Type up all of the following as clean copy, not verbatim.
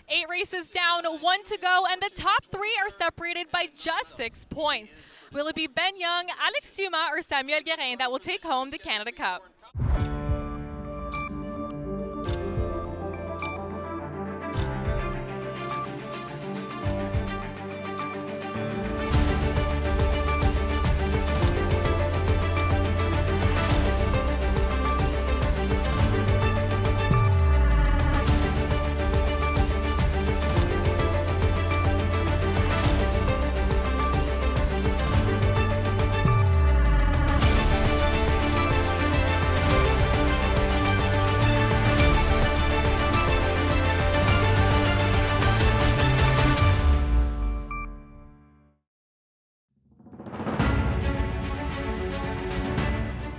8 races down, 1 to go, and the top 3 are separated by just 6 points. Will it be Ben Young, Alex Dumas, or Samuel Guérin that will take home the Canada Cup?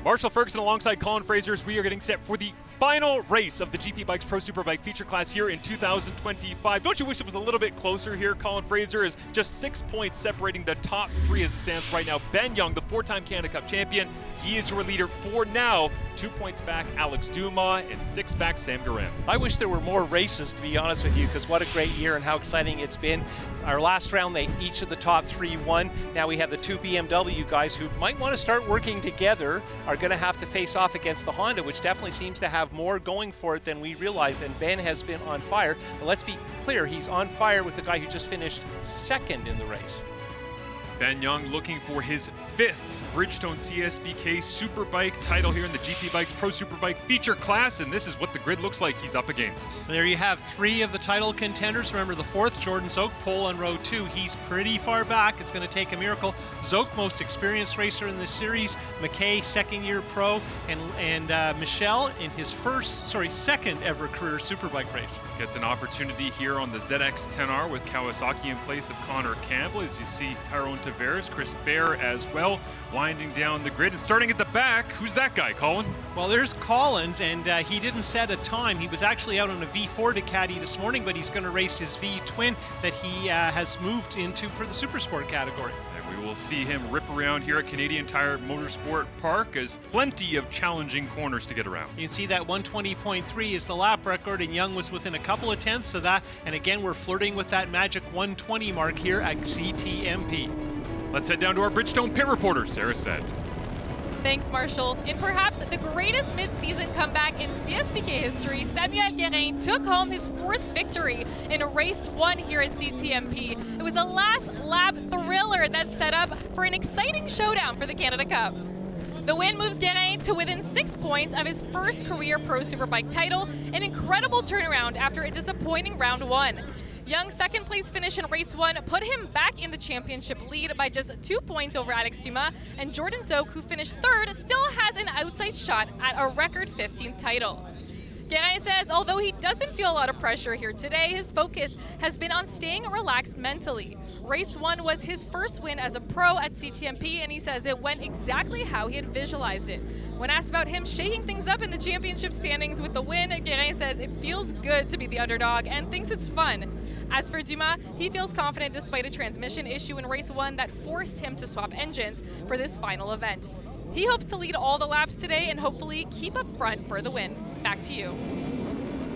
Marshall Ferguson alongside Colin Fraser as we are getting set for the final race of the GP Bikes Pro Superbike feature class here in 2025. Don't you wish it was a little bit closer here? Colin Fraser is just 6 points separating the top 3 as it stands right now. Ben Young, the 4-time Canada Cup champion, he is your leader for now. 2 points back Alex Dumas and 6 back Sam Guérin. I wish there were more races, to be honest with you, because what a great year and how exciting it's been. Our last round, each of the top 3 won. Now we have the 2 BMW guys who might want to start working together, are going to have to face off against the Honda, which definitely seems to have more going for it than we realize, and Ben has been on fire. But let's be clear, he's on fire with the guy who just finished 2nd in the race. Ben Young looking for his 5th Bridgestone CSBK Superbike title here in the GP Bikes Pro Superbike feature class, and this is what the grid looks like he's up against. There you have 3 of the title contenders. Remember the 4th, Jordan Zoek, pole on row 2. He's pretty far back. It's going to take a miracle. Zoek, most experienced racer in this series. McKay, 2nd-year pro, and Michel in his 2nd ever career Superbike race. Gets an opportunity here on the ZX-10R with Kawasaki in place of Connor Campbell. As you see, Tyrone Tavares, Chris Fair as well, winding down the grid. And starting at the back, who's that guy, Colin? Well, there's Collins, and he didn't set a time. He was actually out on a V4 Ducati this morning, but he's going to race his V-twin that he has moved into for the Supersport category. And we will see him rip around here at Canadian Tire Motorsport Park as plenty of challenging corners to get around. You can see that 120.3 is the lap record, and Young was within a couple of tenths of that. And again, we're flirting with that magic 120 mark here at CTMP. Let's head down to our Bridgestone pit reporter, Sarah said. Thanks, Marshall. In perhaps the greatest mid-season comeback in CSBK history, Samuel Guérin took home his 4th victory in race 1 here at CTMP. It was a last-lap thriller that set up for an exciting showdown for the Canada Cup. The win moves Guérin to within 6 points of his first career Pro Superbike title, an incredible turnaround after a disappointing round 1. Young's 2nd place finish in race 1 put him back in the championship lead by just 2 points over Alex Dumas, and Jordan Zoek, who finished 3rd, still has an outside shot at a record 15th title. Guérin says although he doesn't feel a lot of pressure here today, his focus has been on staying relaxed mentally. Race 1 was his first win as a pro at CTMP, and he says it went exactly how he had visualized it. When asked about him shaking things up in the championship standings with the win, Guérin says it feels good to be the underdog and thinks it's fun. As for Dumas, he feels confident despite a transmission issue in race 1 that forced him to swap engines for this final event. He hopes to lead all the laps today and hopefully keep up front for the win. Back to you.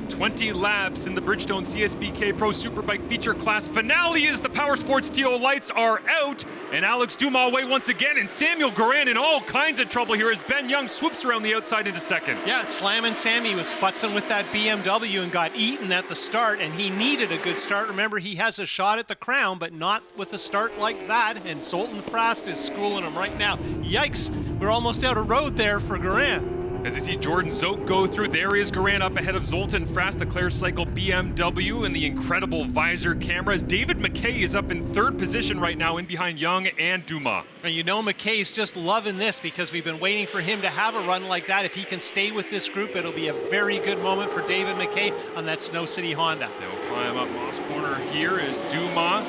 20 laps in the Bridgestone CSBK Pro Superbike feature class finale as the Power Sports TO lights are out, and Alex Dumas away once again, and Samuel Guérin in all kinds of trouble here as Ben Young swoops around the outside into 2nd. Yeah, Slammin' Sammy was futzing with that BMW and got eaten at the start, and he needed a good start. Remember, he has a shot at the crown, but not with a start like that, and Zoltan Frast is schooling him right now. Yikes, we're almost out of road there for Guérin. As you see Jordan Zoek go through, there is Guérin up ahead of Zoltan Frast, the Claire Cycle BMW, and the incredible visor cameras. David McKay is up in 3rd position right now, in behind Young and Dumas. And you know McKay's just loving this because we've been waiting for him to have a run like that. If he can stay with this group, it'll be a very good moment for David McKay on that Snow City Honda. They'll climb up Moss Corner here as Dumas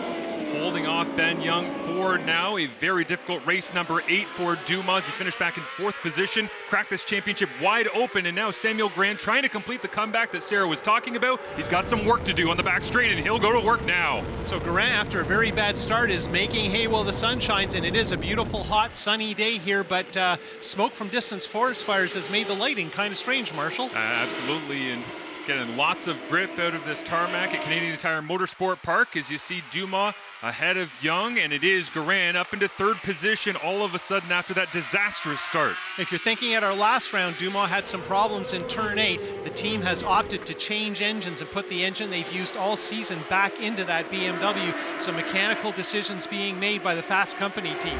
holding off Ben Young for now. A very difficult race number 8 for Dumas. He finished back in 4th position, cracked this championship wide open, and now Samuel Guérin trying to complete the comeback that Sarah was talking about. He's got some work to do on the back straight, and he'll go to work now. So Guérin, after a very bad start, is making hay while the sun shines, and it is a beautiful, hot, sunny day here, but smoke from distance forest fires has made the lighting kind of strange, Marshall. Absolutely, and Getting lots of grip out of this tarmac at Canadian Tire Motorsport Park as you see Dumas ahead of Young, and it is Garand up into third position all of a sudden after that disastrous start. If you're thinking at our last round, Dumas had some problems in turn 8. The team has opted to change engines and put the engine they've used all season back into that BMW, so mechanical decisions being made by the Fast Company team.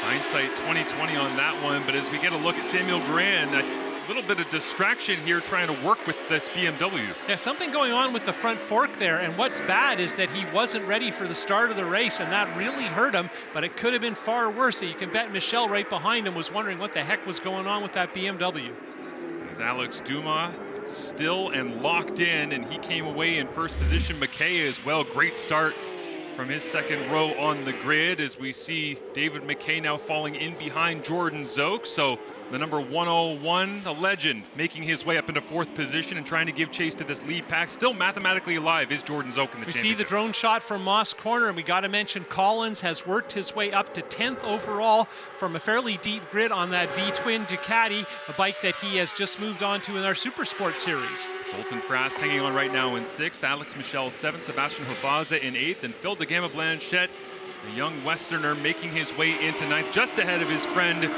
Hindsight 2020 on that one, but as we get a look at Samuel Garand, a little bit of distraction here trying to work with this BMW. Yeah, something going on with the front fork there, and what's bad is that he wasn't ready for the start of the race, and that really hurt him, but it could have been far worse. So you can bet Michel right behind him was wondering what the heck was going on with that BMW. As Alex Dumas still and locked in, and he came away in first position. McKay as well, great start from his second row on the grid as we see David McKay now falling in behind Jordan Zoke. So the number 101, a legend, making his way up into fourth position and trying to give chase to this lead pack. Still mathematically alive is Jordan Zoke in the championship. We see the drone shot from Moss Corner, and we got to mention Collins has worked his way up to 10th overall from a fairly deep grid on that V-twin Ducati, a bike that he has just moved on to in our Supersport series. Zoltan Frast hanging on right now in 6th, Alex Michel 7th, Sebastian Hovaza in 8th, and Phil de Gama Blanchette, a young Westerner, making his way into 9th, just ahead of his friend.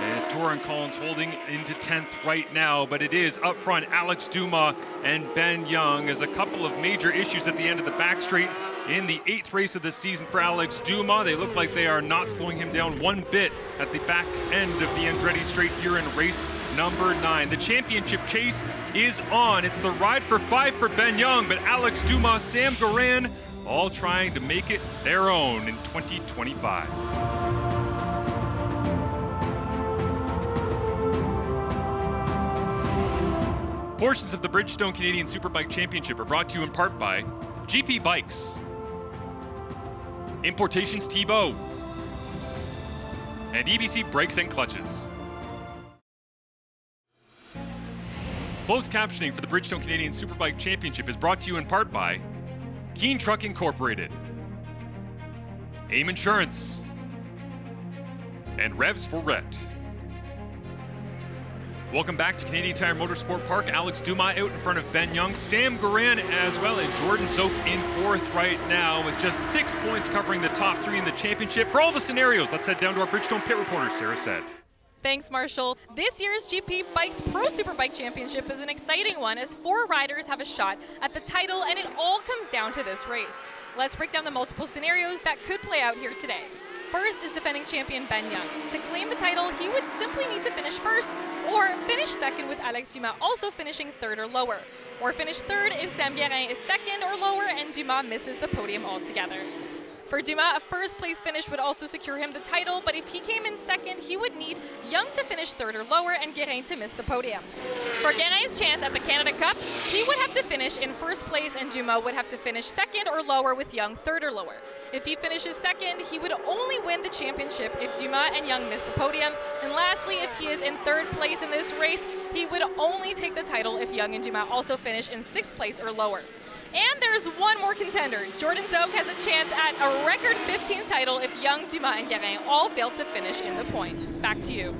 As Torin Collins holding into 10th right now, but it is up front Alex Dumas and Ben Young as a couple of major issues at the end of the back straight in the 8th race of the season for Alex Dumas. They look like they are not slowing him down one bit at the back end of the Andretti Straight here in race number 9. The championship chase is on. It's the ride for 5 for Ben Young, but Alex Dumas, Sam Garand, all trying to make it their own in 2025. Portions of the Bridgestone Canadian Superbike Championship are brought to you in part by GP Bikes, Importations Thibault, and EBC Brakes and Clutches. Closed captioning for the Bridgestone Canadian Superbike Championship is brought to you in part by Keen Truck Incorporated, AIM Insurance, and Revs for Rhett. Welcome back to Canadian Tire Motorsport Park. Alex Dumas out in front of Ben Young, Sam Garand as well, and Jordan Zoke in 4th right now with just 6 points covering the top 3 in the championship. For all the scenarios, let's head down to our Bridgestone pit reporter, Sarah Said. Thanks, Marshall. This year's GP Bikes Pro Superbike Championship is an exciting one as 4 riders have a shot at the title, and it all comes down to this race. Let's break down the multiple scenarios that could play out here today. First is defending champion Ben Young. To claim the title, he would simply need to finish first or finish second with Alex Dumas also finishing 3rd or lower. Or finish 3rd if Sam Guérin is 2nd or lower and Dumas misses the podium altogether. For Dumas, a first place finish would also secure him the title, but if he came in 2nd, he would need Young to finish 3rd or lower and Guérin to miss the podium. For Guérin's chance at the Canada Cup, he would have to finish in 1st place and Dumas would have to finish 2nd or lower with Young 3rd or lower. If he finishes 2nd, he would only win the championship if Dumas and Young miss the podium. And lastly, if he is in 3rd place in this race, he would only take the title if Young and Dumas also finish in 6th place or lower. And there's one more contender. Jordan Zoke has a chance at a record 15th title if Young, Dumas, and Guérin all fail to finish in the points. Back to you.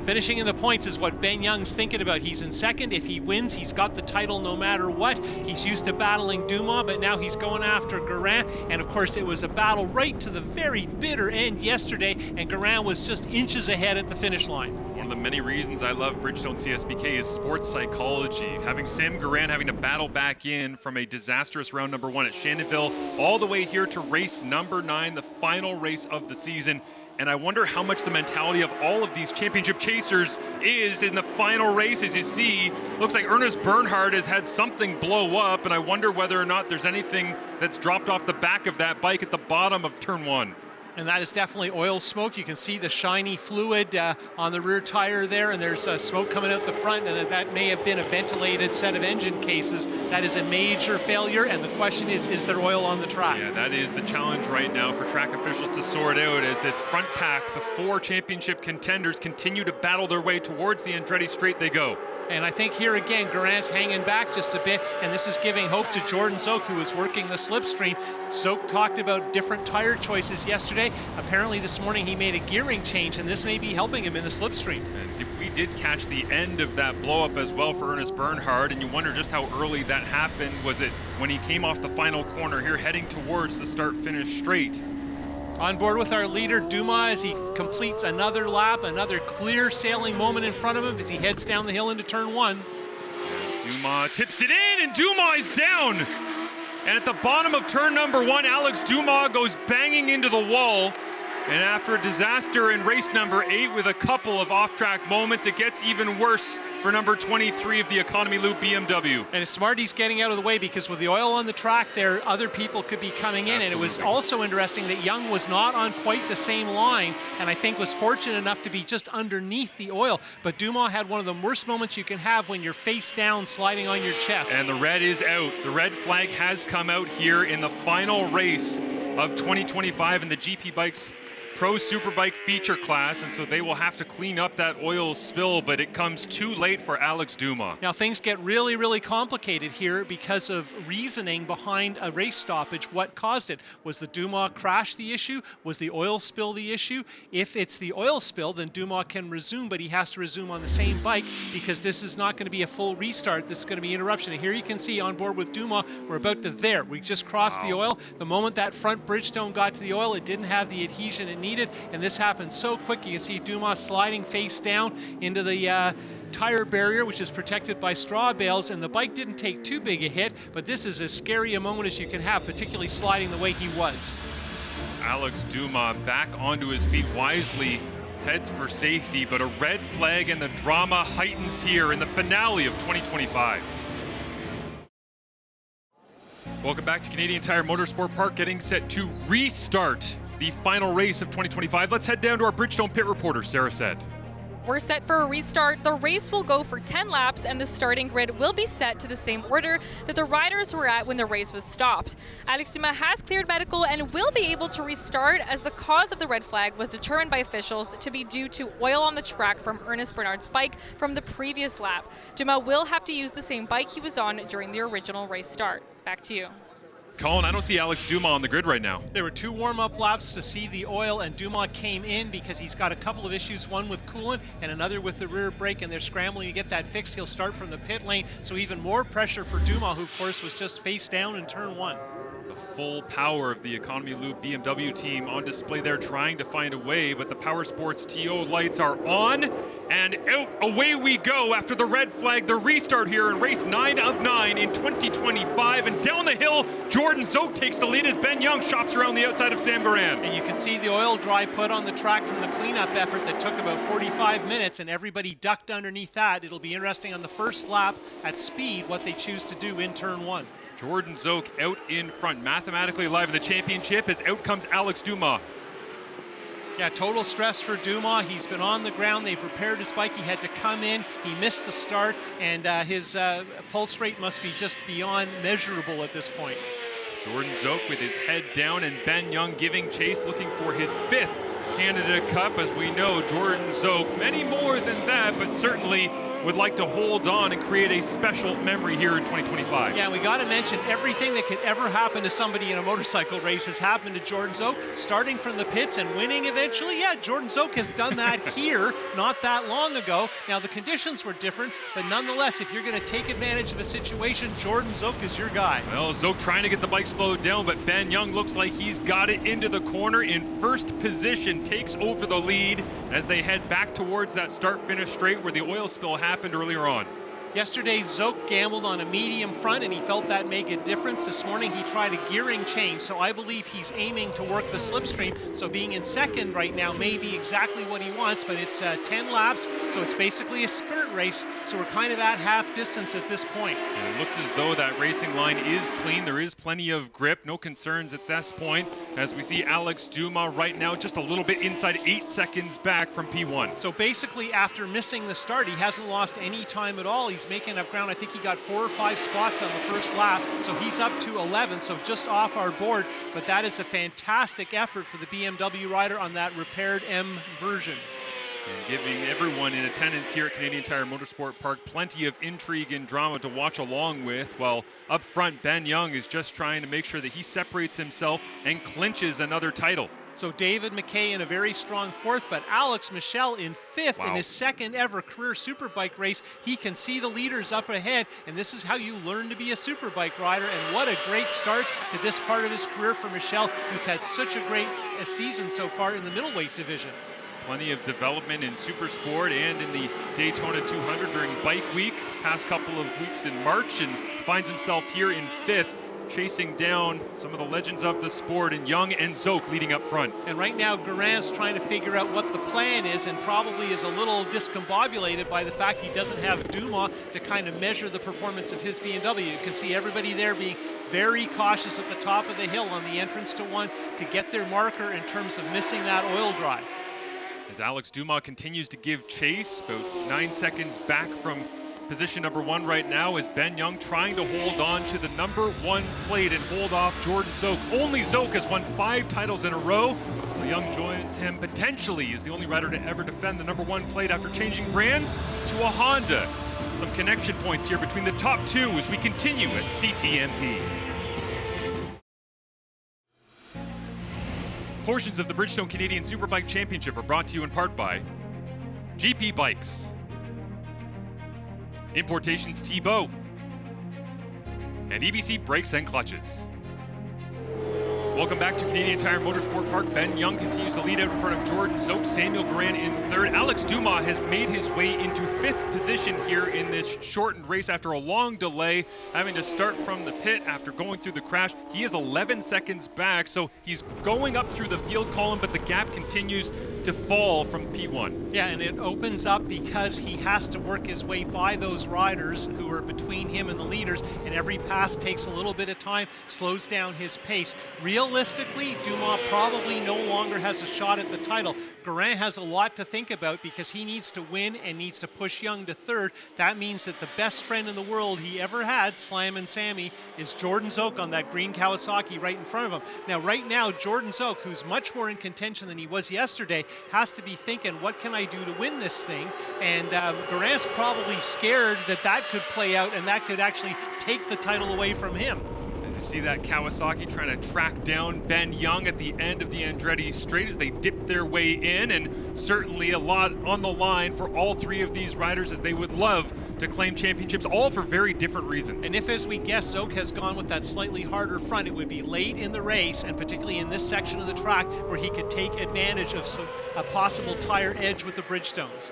Finishing in the points is what Ben Young's thinking about. He's in 2nd. If he wins, he's got the title no matter what. He's used to battling Dumas, but now he's going after Garand. And of course, it was a battle right to the very bitter end yesterday, and Garand was just inches ahead at the finish line. One of the many reasons I love Bridgestone CSBK is sports psychology. Having Sam Garand having to battle back in from a disastrous round number 1 at Shannonville all the way here to race number 9, the final race of the season. And I wonder how much the mentality of all of these championship chasers is in the final race. As you see, looks like Ernest Bernhard has had something blow up, and I wonder whether or not there's anything that's dropped off the back of that bike at the bottom of turn 1. And that is definitely oil smoke. You can see the shiny fluid on the rear tire there, and there's smoke coming out the front, and that may have been a ventilated set of engine cases. That is a major failure, and the question is there oil on the track? Yeah, that is the challenge right now for track officials to sort out as this front pack, the 4 championship contenders, continue to battle their way towards the Andretti Straight they go. And I think here again, Garant's hanging back just a bit, and this is giving hope to Jordan Zook, who is working the slipstream. Zook talked about different tire choices yesterday. Apparently this morning he made a gearing change, and this may be helping him in the slipstream. And we did catch the end of that blow-up as well for Ernest Bernhard, and you wonder just how early that happened. Was it when he came off the final corner here, heading towards the start-finish straight? On board with our leader, Dumas, as he completes another lap, another clear sailing moment in front of him as he heads down the hill into turn 1. As Dumas tips it in, and Dumas is down. And at the bottom of turn number 1, Alex Dumas goes banging into the wall. And after a disaster in race number 8 with a couple of off-track moments, it gets even worse for number 23 of the Economy Loop BMW. And it's smart he's getting out of the way, because with the oil on the track there, other people could be coming in. Absolutely. And it was also interesting that Young was not on quite the same line, and I think was fortunate enough to be just underneath the oil. But Dumas had one of the worst moments you can have when you're face down sliding on your chest. And the red is out. The red flag has come out here in the final race of 2025 in the GP Bikes Pro Superbike feature class, and so they will have to clean up that oil spill, but it comes too late for Alex Dumas. Now things get really, really complicated here because of reasoning behind a race stoppage. What caused it? Was the Dumas crash the issue? Was the oil spill the issue? If it's the oil spill, then Dumas can resume, but he has to resume on the same bike, because this is not going to be a full restart. This is going to be interruption. And here you can see on board with Dumas, we're about to there. We just crossed the oil. The moment that front Bridgestone got to the oil, it didn't have the adhesion it needed. And this happened so quick. You can see Dumas sliding face down into the tire barrier, which is protected by straw bales, and the bike didn't take too big a hit, but this is as scary a moment as you can have, particularly sliding the way he was. Alex Dumas back onto his feet wisely, heads for safety, but a red flag and the drama heightens here in the finale of 2025. Welcome back to Canadian Tire Motorsport Park, getting set to restart the final race of 2025. Let's head down to our Bridgestone pit reporter, Sarah Said. We're set for a restart. The race will go for 10 laps, and the starting grid will be set to the same order that the riders were at when the race was stopped. Alex Dumas has cleared medical and will be able to restart, as the cause of the red flag was determined by officials to be due to oil on the track from Ernest Bernhard's bike from the previous lap. Dumas will have to use the same bike he was on during the original race start. Back to you. Colin, I don't see Alex Dumas on the grid right now. There were 2 warm-up laps to see the oil, and Dumas came in because he's got a couple of issues, one with coolant and another with the rear brake, and they're scrambling to get that fixed. He'll start from the pit lane, so even more pressure for Dumas, who of course was just face down in turn 1. The full power of the Economy Loop BMW team on display there, trying to find a way, but the Power Sports TO lights are on, and out, away we go after the red flag, the restart here in race 9 of 9 in 2025, and down the hill, Jordan Zook takes the lead as Ben Young shops around the outside of Sam Garant. And you can see the oil dry put on the track from the cleanup effort that took about 45 minutes, and everybody ducked underneath that. It'll be interesting on the first lap at speed what they choose to do in turn 1. Jordan Zook out in front, mathematically alive in the championship, as out comes Alex Dumas. Yeah, total stress for Dumas. He's been on the ground. They've repaired his bike. He had to come in. He missed the start, and his pulse rate must be just beyond measurable at this point. Jordan Zook with his head down, and Ben Young giving chase, looking for his 5th Canada Cup. As we know, Jordan Zook, many more than that, but certainly would like to hold on and create a special memory here in 2025. Yeah, we got to mention everything that could ever happen to somebody in a motorcycle race has happened to Jordan Zook, starting from the pits and winning eventually. Yeah, Jordan Zook has done that here not that long ago. Now, the conditions were different, but nonetheless, if you're going to take advantage of a situation, Jordan Zook is your guy. Well, Zook trying to get the bike slowed down, but Ben Young looks like he's got it into the corner in first position, takes over the lead as they head back towards that start-finish straight where the oil spill happened earlier on. Yesterday, Zook gambled on a medium front, and he felt that make a difference. This morning, he tried a gearing change, so I believe he's aiming to work the slipstream. So being in second right now may be exactly what he wants, but it's 10 laps, so it's basically a sprint race, so we're kind of at half distance at this point. And it looks as though that racing line is clean. There is plenty of grip, no concerns at this point, as we see Alex Dumas right now just a little bit inside 8 seconds back from P1. So basically, after missing the start, he hasn't lost any time at all. He's making up ground. I think he got 4 or 5 spots on the first lap, so he's up to 11, so just off our board, but that is a fantastic effort for the BMW rider on that repaired M version. And giving everyone in attendance here at Canadian Tire Motorsport Park plenty of intrigue and drama to watch along with, while up front Ben Young is just trying to make sure that he separates himself and clinches another title. So David McKay in a very strong fourth, but Alex Michel in fifth in his second ever career Superbike race. He can see the leaders up ahead, and this is how you learn to be a Superbike rider. And what a great start to this part of his career for Michel, who's had such a great season so far in the middleweight division. Plenty of development in Supersport and in the Daytona 200 during bike week, past couple of weeks in March, and finds himself here in fifth, chasing down some of the legends of the sport in Young and Zoke leading up front. And right now, Guerin's trying to figure out what the plan is, and probably is a little discombobulated by the fact he doesn't have Dumas to kind of measure the performance of his BMW. You can see everybody there being very cautious at the top of the hill on the entrance to one to get their marker in terms of missing that oil dry. As Alex Dumas continues to give chase, about 9 seconds back from position number one right now is Ben Young trying to hold on to the number one plate and hold off Jordan Zoke. Only Zoke has won 5 titles in a row. Well, Young joins him potentially as the only rider to ever defend the number one plate after changing brands to a Honda. Some connection points here between the top two as we continue at CTMP. Portions of the Bridgestone Canadian Superbike Championship are brought to you in part by GP Bikes, Importations Thibault, and EBC Brakes and Clutches. Welcome back to Canadian Tire Motorsport Park. Ben Young continues to lead out in front of Jordan Zoke. Samuel Guerin in third. Alex Dumas has made his way into fifth position here in this shortened race after a long delay, having to start from the pit after going through the crash. He is 11 seconds back, so he's going up through the field column, but the gap continues to fall from P1. Yeah, and it opens up because he has to work his way by those riders who are between him and the leaders, and every pass takes a little bit of time, slows down his pace. Realistically, Dumas probably no longer has a shot at the title. Guerin has a lot to think about because he needs to win and needs to push Young to third. That means that the best friend in the world he ever had, Slam and Sammy, is Jordan Zoke on that green Kawasaki right in front of him. Now, right now, Jordan Zoke, who's much more in contention than he was yesterday, has to be thinking, what can I do to win this thing? And Guerin's probably scared that that could play out and that could actually take the title away from him. As you see that Kawasaki trying to track down Ben Young at the end of the Andretti straight as they dip their way in, and certainly a lot on the line for all three of these riders as they would love to claim championships, all for very different reasons. And if, as we guess, Zoke has gone with that slightly harder front, it would be late in the race, and particularly in this section of the track where he could take advantage of a possible tire edge with the Bridgestones.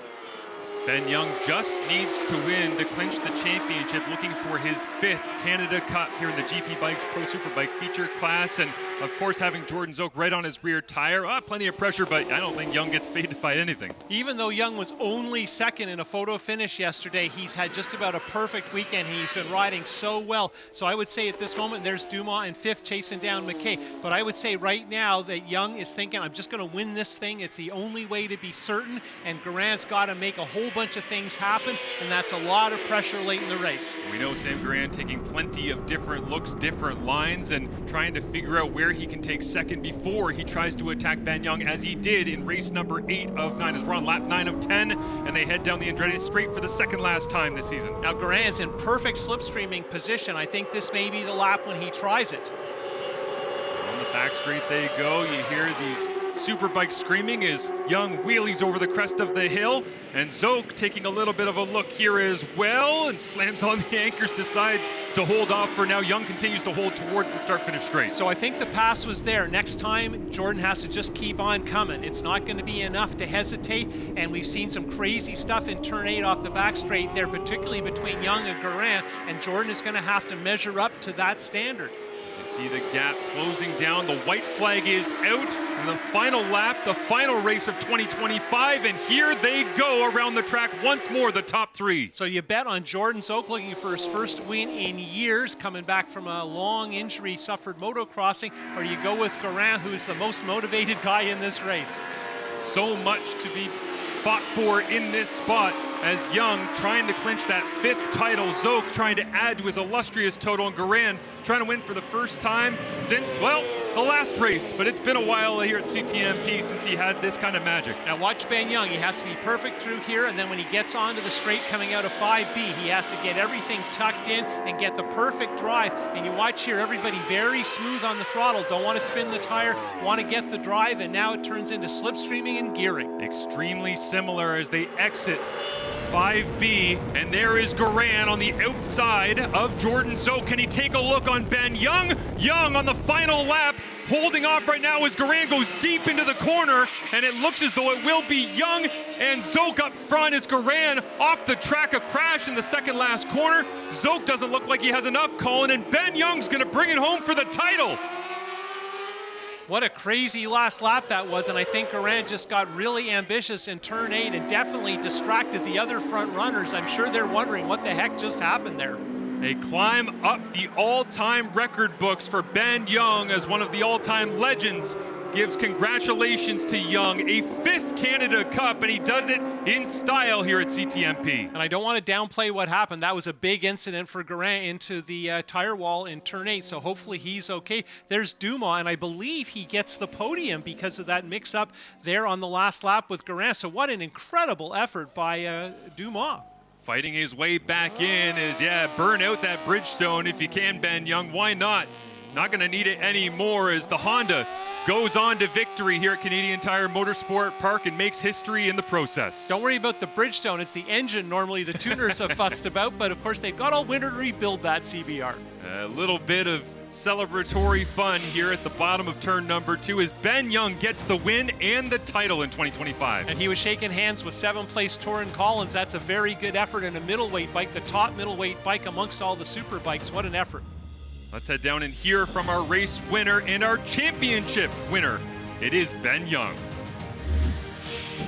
Ben Young just needs to win to clinch the championship, looking for his 5th Canada Cup here in the GP Bikes Pro Superbike feature class. And of course, having Jordan Zoke right on his rear tire, plenty of pressure, but I don't think Young gets faded by anything. Even though Young was only second in a photo finish yesterday, he's had just about a perfect weekend. He's been riding so well. So I would say at this moment, there's Dumas in 5th chasing down McKay. But I would say right now that Young is thinking, I'm just going to win this thing. It's the only way to be certain. And Guerin's got to make a whole bunch of things happen, and that's a lot of pressure late in the race. We know Sam Guerin taking plenty of different looks, different lines, and trying to figure out where he can take second before he tries to attack Ben Young, as he did in race number 8 of 9, as we're on lap 9 of 10, and they head down the Andretti straight for the second last time this season. Now Guerin is in perfect slipstreaming position. I think this may be the lap when he tries it. On the back straight they go. You hear these Superbikes screaming as Young wheelies over the crest of the hill, and Zoke taking a little bit of a look here as well and slams on the anchors, decides to hold off for now. Young continues to hold towards the start-finish straight. So I think the pass was there. Next time, Jordan has to just keep on coming. It's not going to be enough to hesitate, and we've seen some crazy stuff in turn 8 off the back straight there, particularly between Young and Guerin, and Jordan is going to have to measure up to that standard. As you see the gap closing down, the white flag is out, and the final lap, the final race of 2025, and here they go around the track once more, the top 3. So you bet on Jordan Zoke looking for his first win in years, coming back from a long injury suffered motocrossing, or you go with Guerin, who's the most motivated guy in this race. So much to be fought for in this spot, as Young trying to clinch that 5th title, Zoke trying to add to his illustrious total, and Guerin trying to win for the first time since, well, the last race, but it's been a while here at CTMP since he had this kind of magic. Now watch Ben Young. He has to be perfect through here, and then when he gets onto the straight coming out of 5B, he has to get everything tucked in and get the perfect drive. And you watch here, everybody very smooth on the throttle. Don't want to spin the tire, want to get the drive, and now it turns into slipstreaming and gearing. Extremely similar as they exit 5B, and there is Garan on the outside of Jordan Zoe. Can he take a look on Ben Young? Young on the final lap, holding off right now as Garan goes deep into the corner, and it looks as though it will be Young and Zoke up front as Garan off the track, a crash in the second last corner. Zoke doesn't look like he has enough, Colin, and Ben Young's gonna bring it home for the title. What a crazy last lap that was, and I think Garan just got really ambitious in turn 8 and definitely distracted the other front runners. I'm sure they're wondering what the heck just happened there. A climb up the all-time record books for Ben Young as one of the all-time legends. Gives congratulations to Young, a 5th Canada Cup, and he does it in style here at CTMP. And I don't want to downplay what happened. That was a big incident for Garan into the tire wall in turn 8, so hopefully he's okay. There's Dumas, and I believe he gets the podium because of that mix-up there on the last lap with Garan. So what an incredible effort by Dumas. Fighting his way back in is, burn out that Bridgestone if you can, Ben Young. Why not? Not going to need it anymore as the Honda goes on to victory here at Canadian Tire Motorsport Park and makes history in the process. Don't worry about the Bridgestone. It's the engine normally the tuners have fussed about, but of course they've got all winter to rebuild that CBR. A little bit of celebratory fun here at the bottom of turn number 2 as Ben Young gets the win and the title in 2025. And he was shaking hands with 7th place Torin Collins. That's a very good effort in a middleweight bike, the top middleweight bike amongst all the super bikes. What an effort. Let's head down and hear from our race winner and our championship winner. It is Ben Young.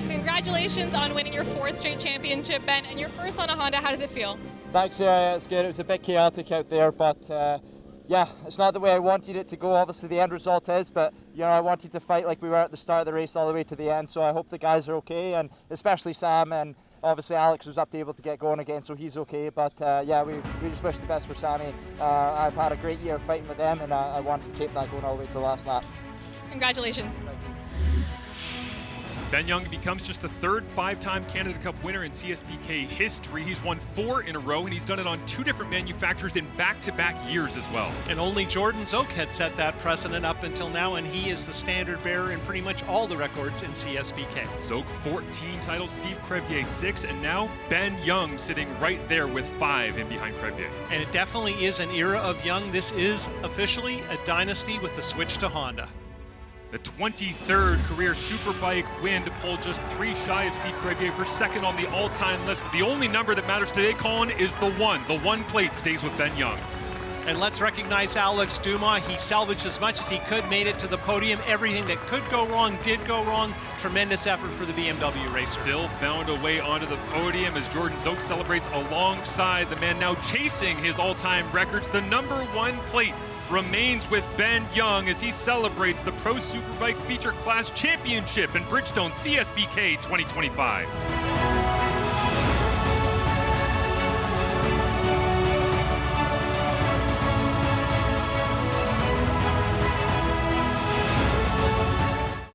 Congratulations on winning your 4th straight championship, Ben, and your first on a Honda. How does it feel? Thanks, it's good. It was a bit chaotic out there, but it's not the way I wanted it to go. Obviously the end result is, but I wanted to fight like we were at the start of the race all the way to the end, so I hope the guys are okay, and especially Sam, and obviously Alex was able to get going again, so he's okay, but we just wish the best for Sammy. I've had a great year fighting with them, and I wanted to keep that going all the way to the last lap. Congratulations. Ben Young becomes just the 3rd 5-time Canada Cup winner in CSBK history. He's won 4 in a row, and he's done it on 2 different manufacturers in back-to-back years as well. And only Jordan Zoke had set that precedent up until now, and he is the standard bearer in pretty much all the records in CSBK. Zoke 14 titles, Steve Crevier 6, and now Ben Young sitting right there with 5 in behind Crevier. And it definitely is an era of Young. This is officially a dynasty with the switch to Honda. The 23rd career Superbike win to pull just 3 shy of Steve Crevier for 2nd on the all-time list. But the only number that matters today, Colin, is the 1. The 1 plate stays with Ben Young. And let's recognize Alex Dumas. He salvaged as much as he could, made it to the podium. Everything that could go wrong did go wrong. Tremendous effort for the BMW racer. Still found a way onto the podium as Jordan Zoke celebrates alongside the man now chasing his all-time records. The number 1 plate remains with Ben Young as he celebrates the Pro Superbike Feature Class Championship in Bridgestone CSBK 2025.